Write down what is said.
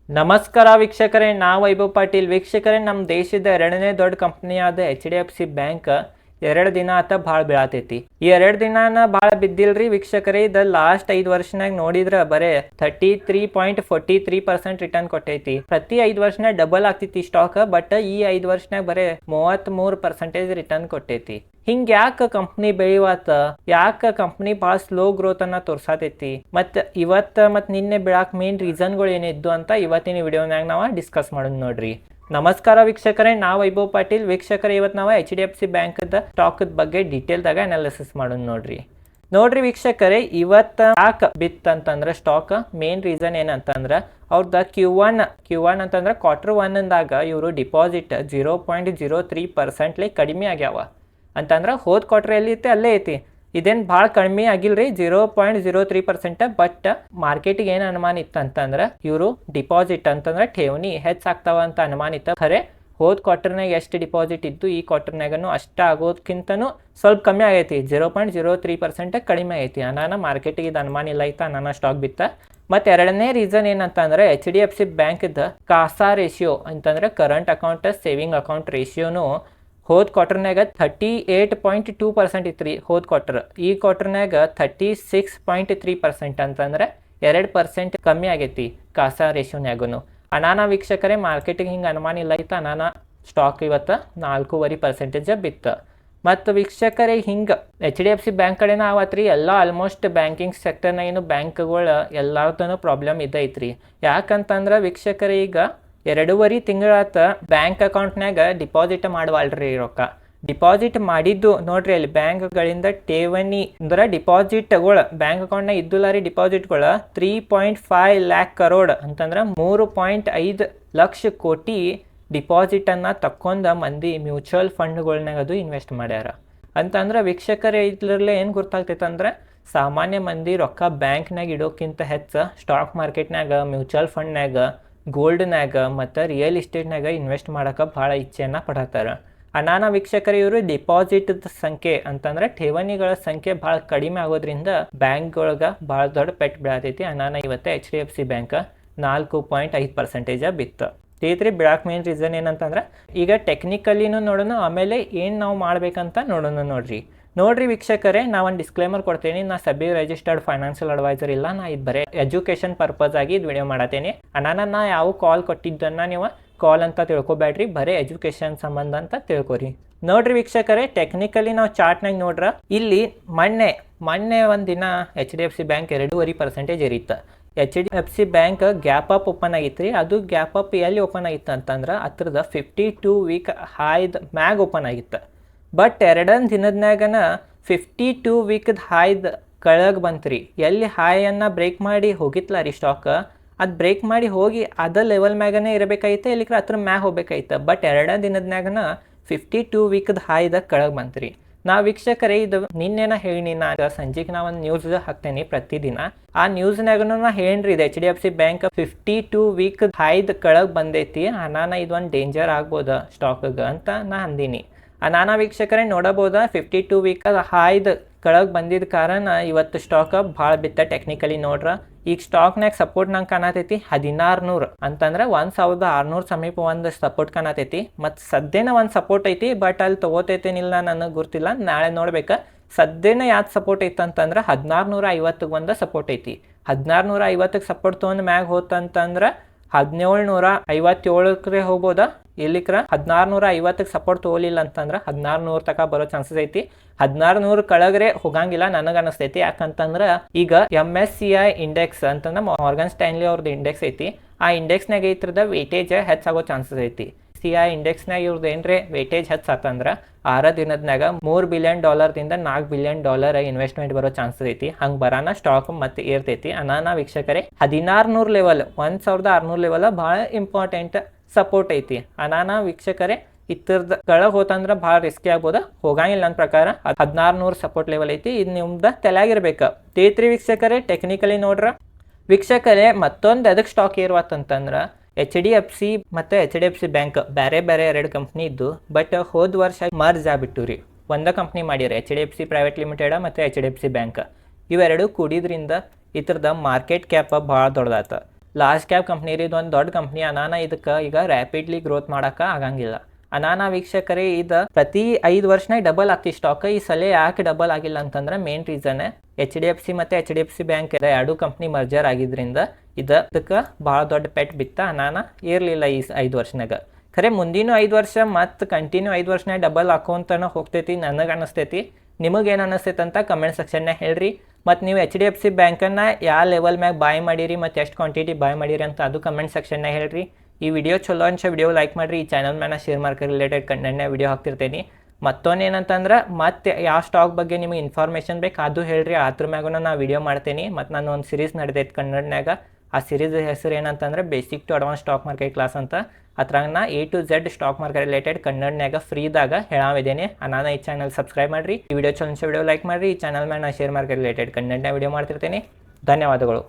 ನಮಸ್ಕಾರ ವೀಕ್ಷಕರೇ, ನಾವು ವೈಭವ್ ಪಾಟೀಲ್. ವೀಕ್ಷಕರೇ, ನಮ್ಮ ದೇಶದ ಎರಡನೇ ದೊಡ್ಡ ಕಂಪ್ನಿಯಾದ HDFC ಬ್ಯಾಂಕ್ 2 ದಿನ ಆತ ಭಾಳ ಬೀಳತೈತಿ. ಈ 2 ದಿನಾನ ಭಾಳ ಬಿದ್ದಿಲ್ರಿ ವೀಕ್ಷಕರೇ. ಇದು ಲಾಸ್ಟ್ 5 ವರ್ಷನಾಗ ನೋಡಿದ್ರ ಬರೇ 33.43% ರಿಟರ್ನ್ ಕೊಟ್ಟೈತಿ. ಪ್ರತಿ 5 ವರ್ಷನಾಗ ಡಬಲ್ ಆಗ್ತೈತಿ ಸ್ಟಾಕ್, ಬಟ್ ಈ 5 ವರ್ಷನಾಗ ಬರೇ 33% ರಿಟರ್ನ್ ಕೊಟ್ಟೈತಿ. ಹಿಂಗ ಯಾಕ ಕಂಪ್ನಿ ಬೆಳಿವಾತ, ಯಾಕ ಕಂಪ್ನಿ ಭಾಳ ಸ್ಲೋ ಗ್ರೋತ್ ಅನ್ನ ತೋರ್ಸಾತೈತಿ, ಮತ್ ಇವತ್ತ ಮತ್ ನಿನ್ನೆ ಬೀಳಾಕ್ ಮೇನ್ ರೀಸನ್ಗಳು ಏನಿದ್ದು ಅಂತ ಇವತ್ತಿನ ವಿಡಿಯೋನಾಗ ನಾವು ಡಿಸ್ಕಸ್ ಮಾಡೋಣ ನೋಡ್ರಿ. ನಮಸ್ಕಾರ ವೀಕ್ಷಕರೇ, ನಾವು ವೈಭವ್ ಪಾಟೀಲ್. ವೀಕ್ಷಕರೇ, ಇವತ್ತು ನಾವು HDFC ಬ್ಯಾಂಕ್ದ ಸ್ಟಾಕ್ ಬಗ್ಗೆ ಡೀಟೇಲ್ದಾಗ ಅನಾಲಿಸಿಸ್ ಮಾಡೋಣ ನೋಡ್ರಿ ವೀಕ್ಷಕರೇ. ಇವತ್ತ ಯಾಕೆ ಬಿತ್ತಂತಂದ್ರೆ ಸ್ಟಾಕ್ ಮೇನ್ ರೀಸನ್ ಏನಂತಂದ್ರ ಅವ್ರದ್ದು Q1 ಅಂತಂದ್ರೆ Q1 ಇವರು ಡಿಪಾಸಿಟ್ 0.03% ಕಡಿಮೆ ಆಗ್ಯಾವ. ಅಂತಂದ್ರೆ ಹೋದ ಕ್ವಾರ್ಟರ್ ಎಲ್ಲಿ ಐತಿ ಅಲ್ಲೇ ಐತಿ, ಇದೇನು ಭಾಳ ಕಡಿಮೆ ಆಗಿಲ್ರಿ 0.03%. ಬಟ್ ಮಾರ್ಕೆಟಿಗೆ ಏನು ಅನುಮಾನ ಇತ್ತು ಅಂತಂದ್ರೆ ಇವರು ಡಿಪಾಸಿಟ್ ಅಂತಂದ್ರೆ ಠೇವಣಿ ಹೆಚ್ಚಾಗ್ತಾವ ಅಂತ ಅನುಮಾನ ಇತ್ತು. ಖರೆ ಹೋದ ಕ್ವಾರ್ಟರ್ನಾಗ ಎಷ್ಟು ಡಿಪಾಸಿಟ್ ಇದ್ದು ಈ ಕ್ವಾರ್ಟರ್ನಾಗನು ಅಷ್ಟ ಆಗೋದಕ್ಕಿಂತನೂ ಸ್ವಲ್ಪ ಕಮ್ಮಿ ಆಗೈತಿ, 0.03% ಕಡಿಮೆ ಐತಿ. ಅನಾನ ಮಾರ್ಕೆಟಿಗೆ ಇದು ಅನುಮಾನ ಇಲ್ಲ ಐತ, ಅನಾನ ಸ್ಟಾಕ್ ಬಿತ್ತ. ಮತ್ತು ಎರಡನೇ ರೀಸನ್ ಏನಂತಂದ್ರೆ HDFC ಬ್ಯಾಂಕ್ದ ಕಾಸಾ ರೇಷಿಯೋ ಅಂತಂದ್ರೆ ಕರೆಂಟ್ ಅಕೌಂಟ್ ಸೇವಿಂಗ್ ಅಕೌಂಟ್ ರೇಷಿಯೋನು ಹೋದ ಕ್ವಾರ್ಟರ್ನಾಗ 38.2% ಇತ್ತು ರೀ ಹೋದ ಕ್ವಾರ್ಟರ್. ಈ ಕ್ವಾರ್ಟರ್ನಾಗ 36.3% ಅಂತಂದ್ರೆ 2% ಕಮ್ಮಿ ಆಗೈತಿ ಕಾಸಾ ರೇಷಿಯೋನ್ಯಾಗೂ. ಅನಾನ ವೀಕ್ಷಕರೇ, ಮಾರ್ಕೆಟಿಗೆ ಹಿಂಗೆ ಅನುಮಾನ ಇಲ್ಲ ಐತ, ಅನಾನ ಸ್ಟಾಕ್ ಇವತ್ತು 4.5% ಬಿತ್ತು. ಮತ್ತು ವೀಕ್ಷಕರೇ, ಹಿಂಗೆ HDFC ಬ್ಯಾಂಕ್ ಕಡೆನ ಆವತ್ರಿ ಎಲ್ಲ ಆಲ್ಮೋಸ್ಟ್ ಬ್ಯಾಂಕಿಂಗ್ ಸೆಕ್ಟರ್ನಾಗ ಏನು ಬ್ಯಾಂಕ್ಗಳು ಎಲ್ಲಾರ್ದೂ ಪ್ರಾಬ್ಲಮ್ ಇದೈತ್ರಿ. ಯಾಕಂತಂದ್ರೆ ವೀಕ್ಷಕರೇ, ಈಗ 2.5 ತಿಂಗಳಾತ ಬ್ಯಾಂಕ್ ಅಕೌಂಟ್ನಾಗ ಡಿಪಾಸಿಟ್ ಮಾಡವಲ್ರಿ ರೊಕ್ಕ. ಡಿಪಾಸಿಟ್ ಮಾಡಿದ್ದು ನೋಡ್ರಿ, ಅಲ್ಲಿ ಬ್ಯಾಂಕ್ಗಳಿಂದ ಠೇವಣಿ ಅಂದ್ರೆ ಡಿಪಾಸಿಟ್ಗಳು ಬ್ಯಾಂಕ್ ಅಕೌಂಟ್ನಾಗ ಇದ್ದುಲ್ಲ ರೀ. ಡಿಪಾಸಿಟ್ಗಳು 3.5 lakh crore ಅಂತಂದ್ರೆ 3.5 ಲಕ್ಷ ಕೋಟಿ ಡಿಪಾಸಿಟನ್ನು ತಕ್ಕೊಂಡ ಮಂದಿ ಮ್ಯೂಚುವಲ್ ಫಂಡ್ಗಳ್ನಾಗ ಅದು ಇನ್ವೆಸ್ಟ್ ಮಾಡ್ಯಾರ. ಅಂತಂದ್ರೆ ವೀಕ್ಷಕರೇ, ಇದ್ರಲ್ಲೇ ಏನು ಗೊತ್ತಾಗ್ತೈತೆ ಅಂದ್ರೆ ಸಾಮಾನ್ಯ ಮಂದಿ ರೊಕ್ಕ ಬ್ಯಾಂಕ್ನಾಗ ಇಡೋಕ್ಕಿಂತ ಹೆಚ್ಚು ಸ್ಟಾಕ್ ಮಾರ್ಕೆಟ್ನಾಗ, ಮ್ಯೂಚುವಲ್ ಫಂಡ್ನಾಗ, ಗೋಲ್ಡ್ನಾಗ ಮತ್ತು ರಿಯಲ್ ಎಸ್ಟೇಟ್ನಾಗ ಇನ್ವೆಸ್ಟ್ ಮಾಡೋಕೆ ಭಾಳ ಇಚ್ಛೆಯನ್ನು ಪಡತ್ತಾರ. ಅನಾನ ವೀಕ್ಷಕರು, ಇವರು ಡಿಪಾಸಿಟ್ದ ಸಂಖ್ಯೆ ಅಂತಂದ್ರೆ ಠೇವಣಿಗಳ ಸಂಖ್ಯೆ ಭಾಳ ಕಡಿಮೆ ಆಗೋದ್ರಿಂದ ಬ್ಯಾಂಕ್ಗಳ್ಗೆ ಭಾಳ ದೊಡ್ಡ ಪೆಟ್ಟು ಬೀಳತೈತಿ. ಅನಾನ ಇವತ್ತು HDFC ಬ್ಯಾಂಕ್ 4.5% ಬಿತ್ತು. ತಿಳಿತ್ರಿ ಬಿಡಾಕ್ ಮೇನ್ ರೀಸನ್ ಏನಂತಂದ್ರೆ ಈಗ ಟೆಕ್ನಿಕಲಿನೂ ನೋಡೋಣ, ಆಮೇಲೆ ಏನು ನಾವು ಮಾಡ್ಬೇಕಂತ ನೋಡ್ರಿ ವೀಕ್ಷಕರೇ. ನಾವೊಂದು ಡಿಸ್ಕ್ಲೇಮರ್ ಕೊಡ್ತೇನೆ, ನಾ ಸಬಿ ರಿಜಿಸ್ಟರ್ಡ್ ಫೈನಾನ್ಷಿಯಲ್ ಅಡ್ವೈಸರ್ ಇಲ್ಲ, ನಾ ಇದು ಬರೀ ಎಜುಕೇಷನ್ ಪರ್ಪಸ್ ಆಗಿ ಇದು ವಿಡಿಯೋ ಮಾಡತ್ತೇನೆ. ನಾ ಯಾವ ಕಾಲ್ ಕೊಟ್ಟಿದ್ದನ್ನ ನೀವು ಕಾಲ್ ಅಂತ ತಿಳ್ಕೊಬೇಡ್ರಿ, ಬರೀ ಎಜುಕೇಷನ್ ಸಂಬಂಧ ಅಂತ ತಿಳ್ಕೊರಿ. ನೋಡ್ರಿ ವೀಕ್ಷಕರೇ, ಟೆಕ್ನಿಕಲಿ ನಾವು ಚಾರ್ಟ್ನಾಗ ನೋಡ್ರ, ಇಲ್ಲಿ ಮೊನ್ನೆ ಒಂದು ದಿನ HDFC bank 2.5% ಏರಿತ್ತು. HDFC bank gap up open ಆಗಿತ್ತು ರೀ. ಅದು ಗ್ಯಾಪ್ ಅಪ್ ಎಲ್ಲಿ ಓಪನ್ ಆಗಿತ್ತು ಅಂತಂದ್ರೆ ಹತ್ರದ 52 ವೀಕ್ ಹಾಯ್ದ ಮ್ಯಾಗ್ ಓಪನ್ ಆಗಿತ್ತು. ಬಟ್ 2 ದಿನದ್ನಾಗನ 52 ವೀಕ್ದ ಹಾಯ್ದ ಕೆಳಗೆ ಬಂತ್ರಿ. ಎಲ್ಲಿ ಹಾಯನ್ನು ಬ್ರೇಕ್ ಮಾಡಿ ಹೋಗಿತ್ತಲ್ಲ ರೀ ಸ್ಟಾಕ್, ಅದು ಬ್ರೇಕ್ ಮಾಡಿ ಹೋಗಿ ಅದ ಲೆವೆಲ್ ಮ್ಯಾಗನೇ ಇರಬೇಕಾಯ್ತು, ಇಲ್ಲಿಕ್ರೆ ಹತ್ರ ಮ್ಯಾಗ ಹೋಗ್ಬೇಕಾಯ್ತು. ಬಟ್ 2 ದಿನದ್ನಾಗನ 52 ವೀಕ್ದ ಹಾಯ್ದ ಕೆಳಗೆ ಬಂತ್ರಿ. ನಾ ವೀಕ್ಷಕರೇ, ಇದು ನಿನ್ನೆನ ಹೇಳಿ, ನಾ ಸಂಜೆಗೆ ನಾ ಒಂದು ನ್ಯೂಸ್ ಹಾಕ್ತೇನೆ ಪ್ರತಿದಿನ. ಆ ನ್ಯೂಸ್ನಾಗೂ ನಾ ಹೇಳಿ, ಇದು HDFC ಬ್ಯಾಂಕ್ 52 ವೀಕ್ ಹಾಯ್ದ ಕೆಳಗೆ ಬಂದೈತಿ, ಅನಾನ ಇದೊಂದು ಡೇಂಜರ್ ಆಗ್ಬೋದ ಸ್ಟಾಕ್ಗೆ ಅಂತ ನಾ ಅಂದೀನಿ. ನಾನಾ ವೀಕ್ಷಕರೇ ನೋಡಬಹುದಾ, 52 ವೀಕ್ ಹಾಯ್ದ ಕೆಳಗೆ ಬಂದಿದ್ದ ಕಾರಣ ಇವತ್ತು ಸ್ಟಾಕ್ ಭಾಳ ಬಿತ್ತ. ಟೆಕ್ನಿಕಲಿ ನೋಡ್ರ, ಈಗ ಸ್ಟಾಕ್ನಾಗ ಸಪೋರ್ಟ್ ನಂಗೆ ಕಾಣತೈತಿ 1600 ಅಂತಂದ್ರೆ 1600 ಸಮೀಪ ಒಂದು ಸಪೋರ್ಟ್ ಕಾಣತೈತಿ. ಮತ್ತು ಸದ್ಯನ ಒಂದು ಸಪೋರ್ಟ್ ಐತಿ, ಬಟ್ ಅಲ್ಲಿ ತೊಗೋತೈತೇನಿಲ್ಲ ನನಗೆ ಗೊತ್ತಿಲ್ಲ, ನಾಳೆ ನೋಡ್ಬೇಕು. ಸದ್ಯನ ಯಾವ್ದು ಸಪೋರ್ಟ್ ಐತೆ ಅಂತಂದ್ರೆ 1650 ಒಂದು ಸಪೋರ್ಟ್ ಐತಿ. 1650 ಸಪೋರ್ಟ್ ತೊಗೊಂಡು ಮ್ಯಾಗ ಹೋತಂತಂದ್ರೆ 1757 ಹೋಗ್ಬೋದಾ, ಇಲ್ಲಿಕ್ರ 1650 ಸಪೋರ್ಟ್ ತೊಗೊಲಿಲ್ಲ ಅಂತಂದ್ರೆ 1600 ತನಕ ಬರೋ ಚಾನ್ಸಸ್ ಐತಿ. 1600 ಕೆಳಗರೆ ಹೋಗಂಗಿಲ್ಲ ನನಗೆ ಅನಿಸ್ತೈತಿ. ಯಾಕಂತಂದ್ರೆ ಈಗ MSCI ಇಂಡೆಕ್ಸ್ ಅಂತಂದ್ರೆ ಮಾರ್ಗನ್ ಸ್ಟ್ಯಾನ್ಲಿ ಅವ್ರದ್ದು ಇಂಡೆಕ್ಸ್ ಐತಿ. ಆ ಇಂಡೆಕ್ಸ್ನಾಗ ಇದ್ರದ ವೇಟೇಜ್ ಹೆಚ್ಚಾಗೋ ಚಾನ್ಸಸ್ ಐತಿ. CI ಇಂಡೆಕ್ಸ್ನಾಗ ಇವ್ರದ್ದು ಏನ್ರೆ ವೇಟೇಜ್ ಹೆಚ್ಚಾತಂದ್ರೆ 6 ದಿನದ್ನಾಗ $3 ಬಿಲಿಯನ್ ದಿಂದ $4 ಬಿಲಿಯನ್ ಇನ್ವೆಸ್ಟ್ಮೆಂಟ್ ಬರೋ ಚಾನ್ಸಸ್ ಐತಿ. ಹಂಗೆ ಬರಾನ ಸ್ಟಾಕ್ ಮತ್ತೆ ಏರ್ತೈತಿ. ಅನಾನ ವೀಕ್ಷಕರೇ, 1600 ಲೆವೆಲ್ 1600 ಲೆವೆಲ್ ಭಾಳ ಇಂಪಾರ್ಟೆಂಟ್ ಸಪೋರ್ಟ್ ಐತಿ. ಅನಾನ ವೀಕ್ಷಕರೇ, ಇತ್ತರದ ಕೆಳಗೆ ಹೋತಂದ್ರೆ ಭಾಳ ರಿಸ್ಕಿ ಆಗ್ಬೋದ, ಹೋಗಂಗಿಲ್ಲ ನನ್ನ ಪ್ರಕಾರ. 1600 ಸಪೋರ್ಟ್ ಲೆವೆಲ್ ಐತಿ, ಇದು ನಿಮ್ದು ತಲೆಯಾಗಿರ್ಬೇಕು. ತಿಳಿತ್ರಿ ವೀಕ್ಷಕರೇ, ಟೆಕ್ನಿಕಲಿ ನೋಡ್ರ ವೀಕ್ಷಕರೇ, ಮತ್ತೊಂದು ಎದಕ್ಕೆ ಸ್ಟಾಕ್ ಏರ್ವಾತಂತಂದ್ರೆ HDFC ಮತ್ತು HDFC ಬ್ಯಾಂಕ್ ಬೇರೆ 2 ಕಂಪ್ನಿ ಇದ್ದು, ಬಟ್ ಹೋದ ವರ್ಷ ಮರ್ಜ್ ಆಗ್ಬಿಟ್ಟು ರೀ. ಒಂದೇ ಕಂಪ್ನಿ ಮಾಡ್ಯಾರ, HDFC ಪ್ರೈವೇಟ್ ಲಿಮಿಟೆಡ್ ಮತ್ತು HDFC ಬ್ಯಾಂಕ್. ಇವೆರಡು ಕೂಡಿದ್ರಿಂದ ಇದ್ರದ ಮಾರ್ಕೆಟ್ ಕ್ಯಾಪ್ ಭಾಳ ದೊಡ್ಡದಾತ. ಲಾರ್ಜ್ ಕ್ಯಾಪ್ ಕಂಪ್ನಿ ರೀ, ಇದೊಂದು ದೊಡ್ಡ ಕಂಪ್ನಿ. ಅನಾನ ಇದಕ್ಕೆ ಈಗ ರ್ಯಾಪಿಡ್ಲಿ ಗ್ರೋತ್ ಮಾಡೋಕೆ ಆಗಂಗಿಲ್ಲ. ಅನಾನ ವೀಕ್ಷಕರೇ ಇದು ಪ್ರತಿ 5 ವರ್ಷನಾಗ ಡಬಲ್ ಆಗ್ತಿ ಸ್ಟಾಕ್. ಈ ಸಲ ಯಾಕೆ ಡಬಲ್ ಆಗಿಲ್ಲ ಅಂತಂದ್ರೆ ಮೇನ್ ರೀಸನ್ HDFC ಮತ್ತು HDFC ಬ್ಯಾಂಕ್ ಎರಡು ಕಂಪ್ನಿ ಮರ್ಜರ್ ಆಗಿದ್ರಿಂದ ಇದಕ್ಕೆ ಭಾಳ ದೊಡ್ಡ ಪೆಟ್ ಬಿತ್ತ. ಅನಾನ ಇರಲಿಲ್ಲ ಈ 5 ವರ್ಷನಾಗ. ಖರೆ ಮುಂದಿನ 5 ವರ್ಷ ಮತ್ತು ಕಂಟಿನ್ಯೂ 5 ವರ್ಷನಾಗ ಡಬಲ್ ಹಾಕೋಂತನ ಹೋಗ್ತೈತಿ ನನಗೆ ಅನ್ನಿಸ್ತೈತಿ. ನಿಮಗೇನು ಅನ್ನಿಸ್ತೈತೆ ಅಂತ ಕಮೆಂಟ್ ಸೆಕ್ಷನ್ನಾಗ ಹೇಳ್ರಿ. ಮತ್ತು ನೀವು HDFC ಬ್ಯಾಂಕನ್ನು ಯಾವ ಲೆವೆಲ್ ಮ್ಯಾಗ ಬಾಯ್ ಮಾಡಿರಿ ಮತ್ತು ಎಷ್ಟು ಕ್ವಾಂಟಿಟಿ ಬಾಯ್ ಮಾಡಿರಿ ಅಂತ ಅದು ಕಮೆಂಟ್ ಸೆಕ್ಷನ್ನಾಗ ಹೇಳ್ರಿ. ಈ ವಿಡಿಯೋ ಚಲೋ ಅನ್ಸ ವಿಡಿಯೋ ಲೈಕ್ ಮಾಡಿರಿ. ಈ ಚಾನಲ್ ಮೇಲೆ ಶೇರ್ ಮಾರ್ಕೆಟ್ ರಿಲೇಟೆಡ್ ಕಂಟೆಂಟ್ನ ವಿಡಿಯೋ ಹಾಕ್ತಿರ್ತೀನಿ. ಮತ್ತೊಂದೇನಂತಂದ್ರೆ ಮತ್ತೆ ಯಾವ ಸ್ಟಾಕ್ ಬಗ್ಗೆ ನಿಮಗೆ ಇನ್ಫಾರ್ಮೇಷನ್ ಬೇಕು ಅದು ಹೇಳ್ರಿ, ಅದ್ರ ಮ್ಯಾಗೂ ನಾನು ವಿಡಿಯೋ ಮಾಡ್ತೀನಿ. ಮತ್ತು ನಾನು ಒಂದು ಸೀರೀಸ್ ನಡೆದೈತೆ ಕನ್ನಡನ್ಯಾಗ. ಆ ಸೀರೀಸ್ ಹೆಸರು ಏನಂತಂದ್ರೆ basic to advance stock market class ಅಂತ. ಅದ್ರಾಗ ನಾ A to Z stock market related ಕನ್ನಡನ್ಯಾಗ ಫ್ರೀದಾಗ ಹೇಳಾವಿದ್ದೇನೆ. ನಾನು ಈ ಚಾನಲ್ ಸಬ್ಸ್ಕ್ರೈಬ್ ಮಾಡಿರಿ. ಈ ವಿಡಿಯೋ ಚಲೋ ವಿಡಿಯೋ ಲೈಕ್ ಮಾಡಿರಿ. ಈ ಚಾನಲ್ ಮೇಲೆ ನಾನು ಶೇರ್ ಮಾರ್ಕೆಟ್ ರಿಲೇಟೆಡ್ ಕಂಟೆಂಟ್ನ ವಿಡಿಯೋ ಮಾಡ್ತಿರ್ತೀನಿ. ಧನ್ಯವಾದಗಳು.